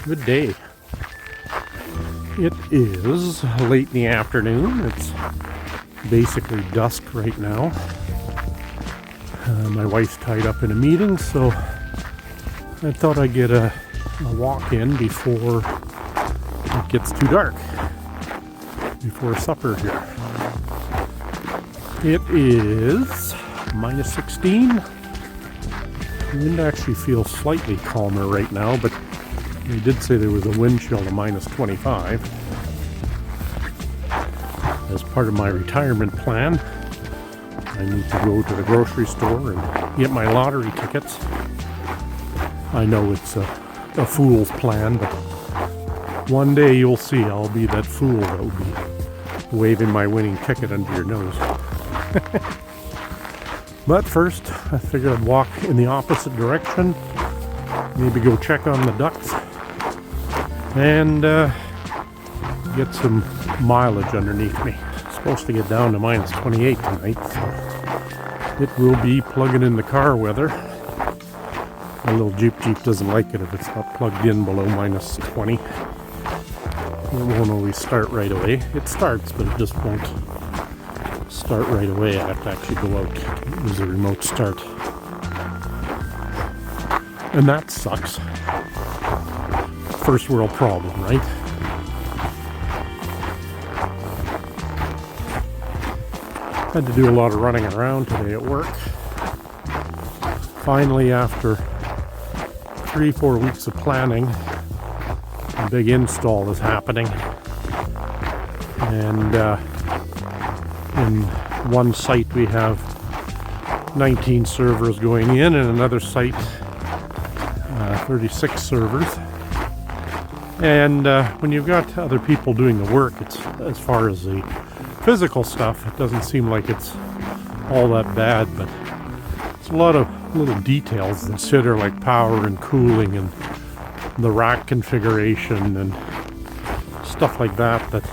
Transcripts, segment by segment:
Good day. It is late in the afternoon. It's basically dusk right now. My wife's tied up in a meeting, so I thought I'd get a walk in before it gets too dark, before supper here. It is minus 16. The wind actually feels slightly calmer right now, but they did say there was a wind chill of minus 25. As part of my retirement plan, I need to go to the grocery store and get my lottery tickets. I know it's a fool's plan, but one day you'll see I'll be that fool that will be waving my winning ticket under your nose. But first, I figured I'd walk in the opposite direction, maybe go check on the ducks, and get some mileage underneath me. It's supposed to get down to minus 28 tonight, so it will be plugging in the car weather. My little Jeep doesn't like it if it's not plugged in below minus 20. It won't always start right away. It starts, but it just won't start right away. I have to actually go out, use a remote start. And that sucks. First world problem, right? Had to do a lot of running around today at work. Finally, after 3-4 weeks of planning, a big install is happening. And in one site we have 19 servers going in, and another site 36 servers. And when you've got other people doing the work, it's, as far as the physical stuff, it doesn't seem like it's all that bad, but it's a lot of little details to consider, like power and cooling and the rack configuration and stuff like that, that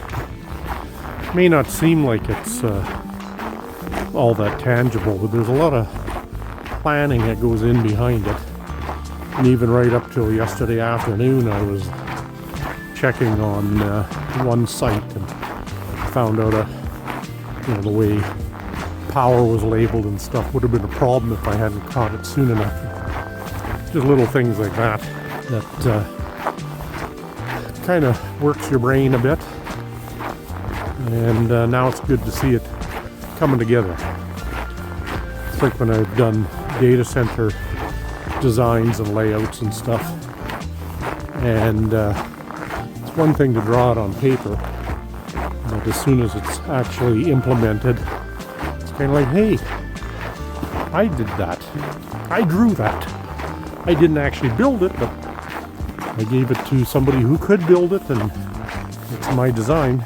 may not seem like it's all that tangible, but there's a lot of planning that goes in behind it. And even right up till yesterday afternoon, I was checking on one site and found out the way power was labeled and stuff would have been a problem if I hadn't caught it soon enough. Just little things like that kind of works your brain a bit. And now it's good to see it coming together. It's like when I've done data center designs and layouts and stuff. And it's one thing to draw it on paper, but as soon as it's actually implemented, it's kind of like, hey, I did that. I drew that. I didn't actually build it, but I gave it to somebody who could build it, and it's my design.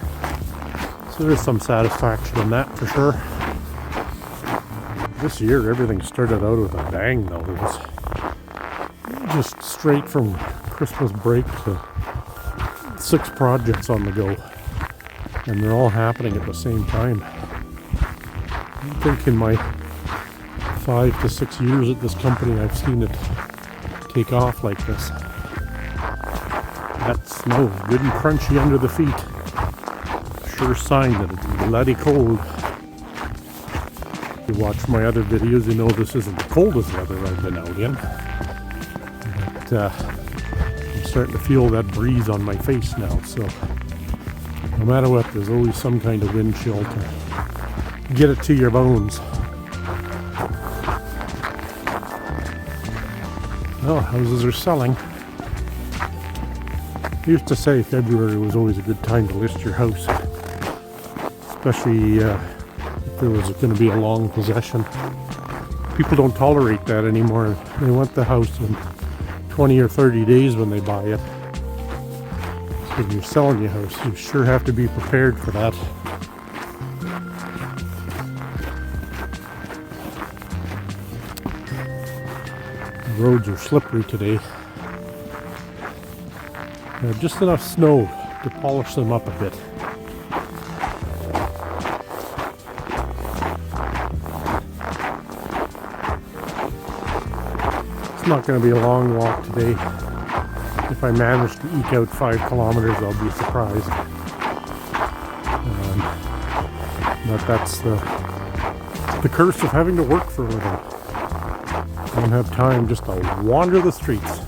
So there's some satisfaction in that for sure. This year, everything started out with a bang, though. It was just straight from Christmas break to 6 projects on the go, and they're all happening at the same time. I think in my 5 to 6 years at this company, I've seen it take off like this. That snow is good and crunchy under the feet. Sure sign that it's bloody cold. If you watch my other videos, you know this isn't the coldest weather I've been out in. But I'm starting to feel that breeze on my face now, so no matter what, there's always some kind of wind chill to get it to your bones. Oh, houses are selling. I used to say February was always a good time to list your house, especially if there was going to be a long possession. People don't tolerate that anymore. They want the house in 20 or 30 days when they buy it. So when you're selling your house, you sure have to be prepared for that. The roads are slippery today. Just enough snow to polish them up a bit. It's not going to be a long walk today. If I manage to eke out 5 kilometers, I'll be surprised. But that's the curse of having to work for a living. I don't have time just to wander the streets.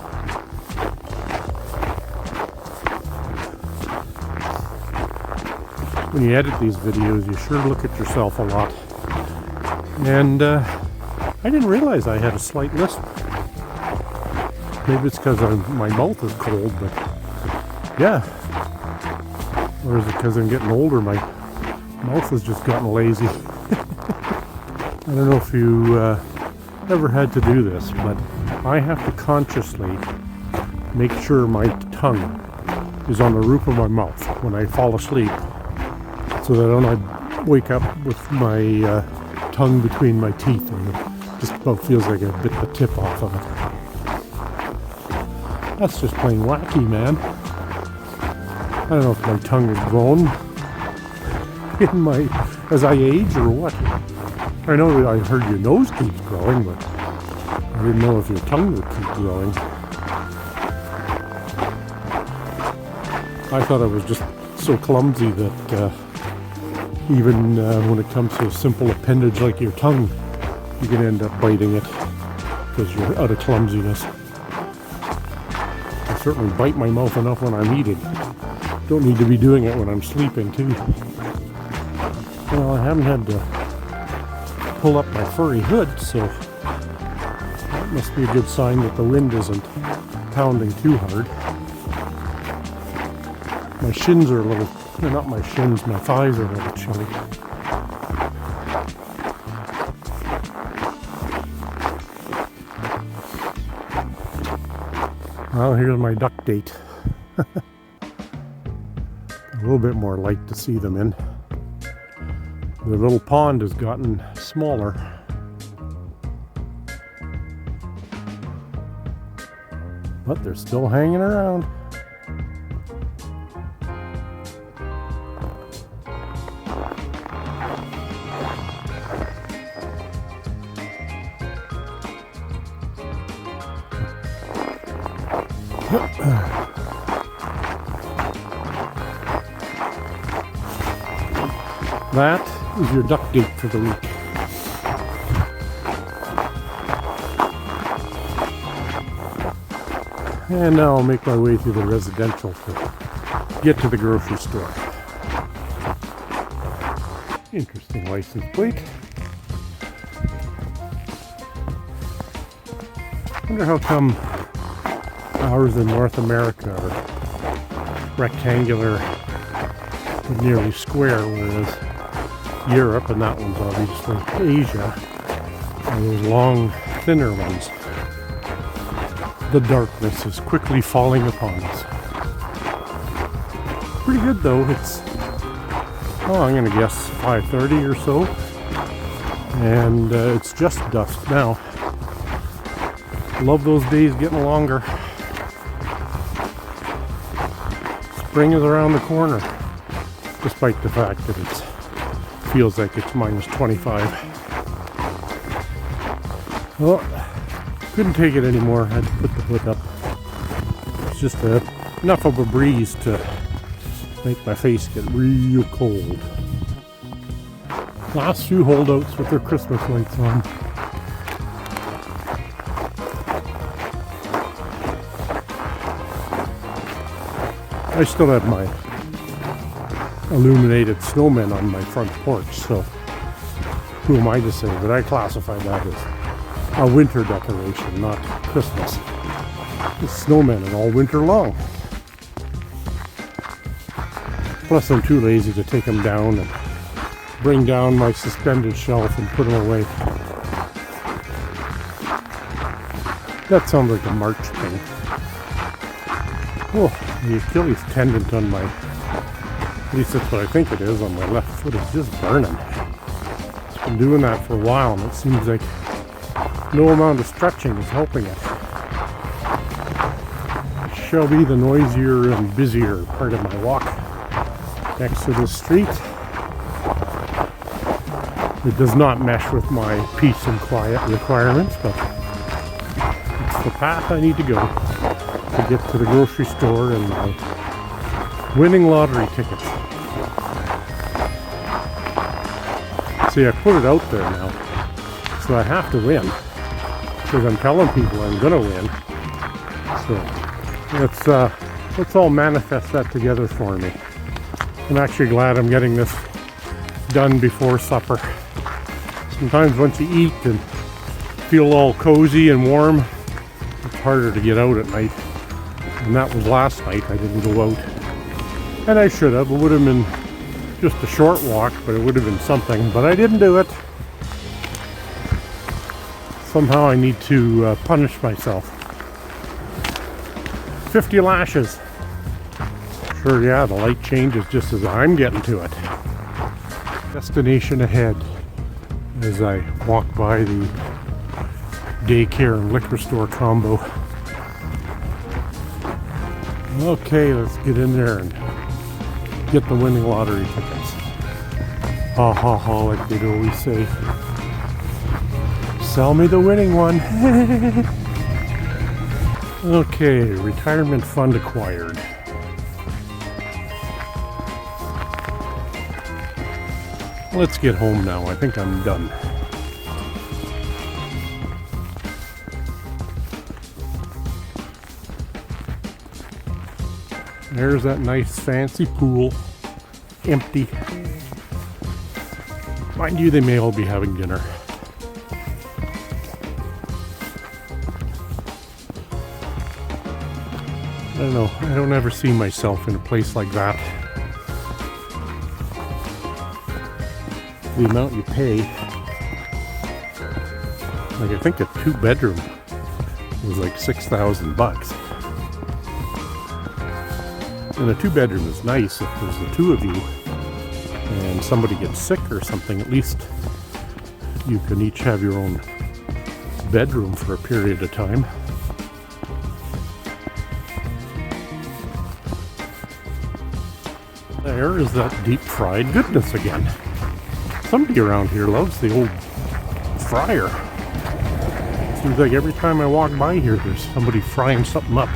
When you edit these videos, you sure look at yourself a lot. And I didn't realize I had a slight lisp. Maybe it's because my mouth is cold, but yeah. Or is it because I'm getting older? My mouth has just gotten lazy. I don't know if you ever had to do this, but I have to consciously make sure my tongue is on the roof of my mouth when I fall asleep, so that I don't wake up with my tongue between my teeth and it just about feels like I bit the tip off of it. That's just plain wacky, man. I don't know if my tongue has grown as I age or what. I know I heard your nose keeps growing, but I didn't know if your tongue would keep growing. I thought I was just so clumsy that even when it comes to a simple appendage like your tongue, you can end up biting it because you're out of clumsiness. I certainly bite my mouth enough when I'm eating. Don't need to be doing it when I'm sleeping too. Well, I haven't had to pull up my furry hood, so that must be a good sign that the wind isn't pounding too hard. My shins are a little, not my shins, my thighs are a little chilly. Well, here's my duck date. A little bit more light to see them in. The little pond has gotten smaller. But they're still hanging around. That is your duck date for the week. And now I'll make my way through the residential to get to the grocery store. Interesting license plate. Wonder how come ours in North America are rectangular and nearly square, whereas Europe, and that one's obviously Asia, are those long, thinner ones. The darkness is quickly falling upon us. Pretty good though. It's, I'm going to guess 5:30 or so, and it's just dusk now. Love those days getting longer. Spring is around the corner, despite the fact that it feels like it's minus 25. Well, couldn't take it anymore. Had to put the hood up. It's just enough of a breeze to make my face get real cold. Last few holdouts with their Christmas lights on. I still have my illuminated snowmen on my front porch, so who am I to say? But I classify that as a winter decoration, not Christmas. The snowmen are all winter long. Plus I'm too lazy to take them down and bring down my suspended shelf and put them away. That sounds like a March thing. Oh, the Achilles tendon on my, at least that's what I think it is, on my left foot is just burning. It's been doing that for a while, and it seems like no amount of stretching is helping it. It shall be the noisier and busier part of my walk next to the street. It does not mesh with my peace and quiet requirements, but it's the path I need to go. to get to the grocery store and my winning lottery tickets. See, I put it out there now, so I have to win, because I'm telling people I'm gonna win. So let's all manifest that together for me. I'm actually glad I'm getting this done before supper. Sometimes once you eat and feel all cozy and warm, it's harder to get out at night. And that was last night. I didn't go out. And I should have. It would have been just a short walk, but it would have been something. But I didn't do it. Somehow I need to punish myself. 50 lashes. Sure, yeah, the light changes just as I'm getting to it. Destination ahead as I walk by the daycare and liquor store combo. Okay, let's get in there and get the winning lottery tickets. Ha ha ha, like they'd always say. Sell me the winning one. Okay, retirement fund acquired. Let's get home now. I think I'm done. There's that nice fancy pool. Empty. Mind you, they may all be having dinner. I don't know. I don't ever see myself in a place like that. The amount you pay, like I think a 2-bedroom was like $6,000. And a 2-bedroom is nice if there's the two of you and somebody gets sick or something. At least you can each have your own bedroom for a period of time. There is that deep fried goodness again. Somebody around here loves the old fryer. Seems like every time I walk by here, there's somebody frying something up.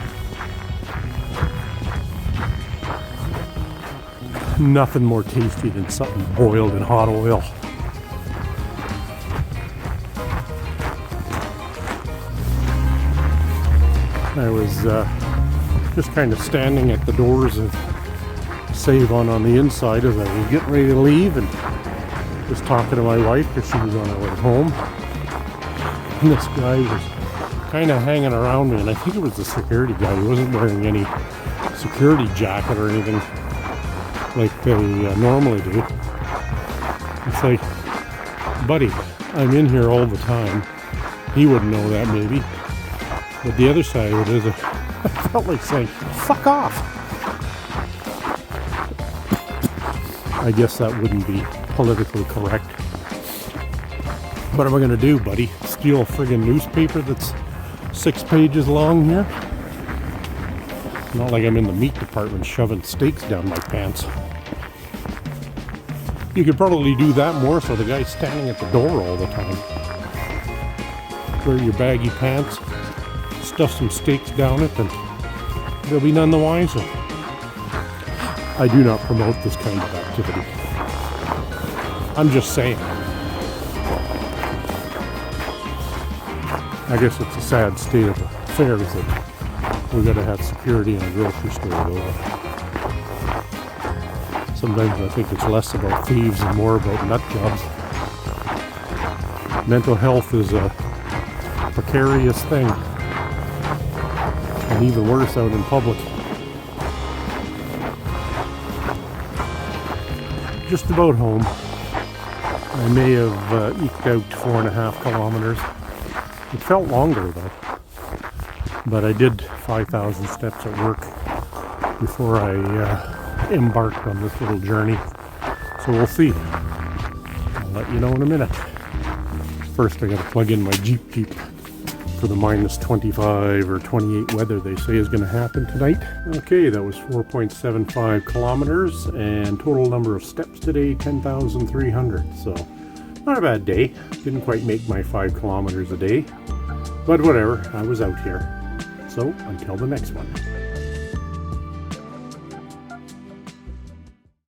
Nothing more tasty than something boiled in hot oil. I was just kind of standing at the doors of Save-On the inside as I was getting ready to leave, and was talking to my wife because she was on her way home. And this guy was kind of hanging around me, and I think it was the security guy. He wasn't wearing any security jacket or anything like they normally do. It's like, buddy, I'm in here all the time. He wouldn't know that maybe. But the other side of it is, I felt like saying, fuck off. I guess that wouldn't be politically correct. What am I going to do, buddy? Steal a friggin' newspaper that's 6 pages long here? Not like I'm in the meat department shoving steaks down my pants. You could probably do that more so the guy's standing at the door all the time. Wear your baggy pants, stuff some steaks down it, and they'll be none the wiser. I do not promote this kind of activity. I'm just saying. I guess it's a sad state of affairs that we've got to have security in a grocery store though. Sometimes I think it's less about thieves and more about nut jobs. Mental health is a precarious thing, and even worse out in public. Just about home. I may have eked out 4.5 kilometers. It felt longer though, but I did 5,000 steps at work before I embarked on this little journey. So we'll see. I'll let you know in a minute. First I gotta plug in my Jeep for the minus 25 or 28 weather they say is going to happen tonight. Okay, that was 4.75 kilometers and total number of steps today 10,300. So not a bad day. Didn't quite make my 5 kilometers a day, but whatever, I was out here. So until the next one.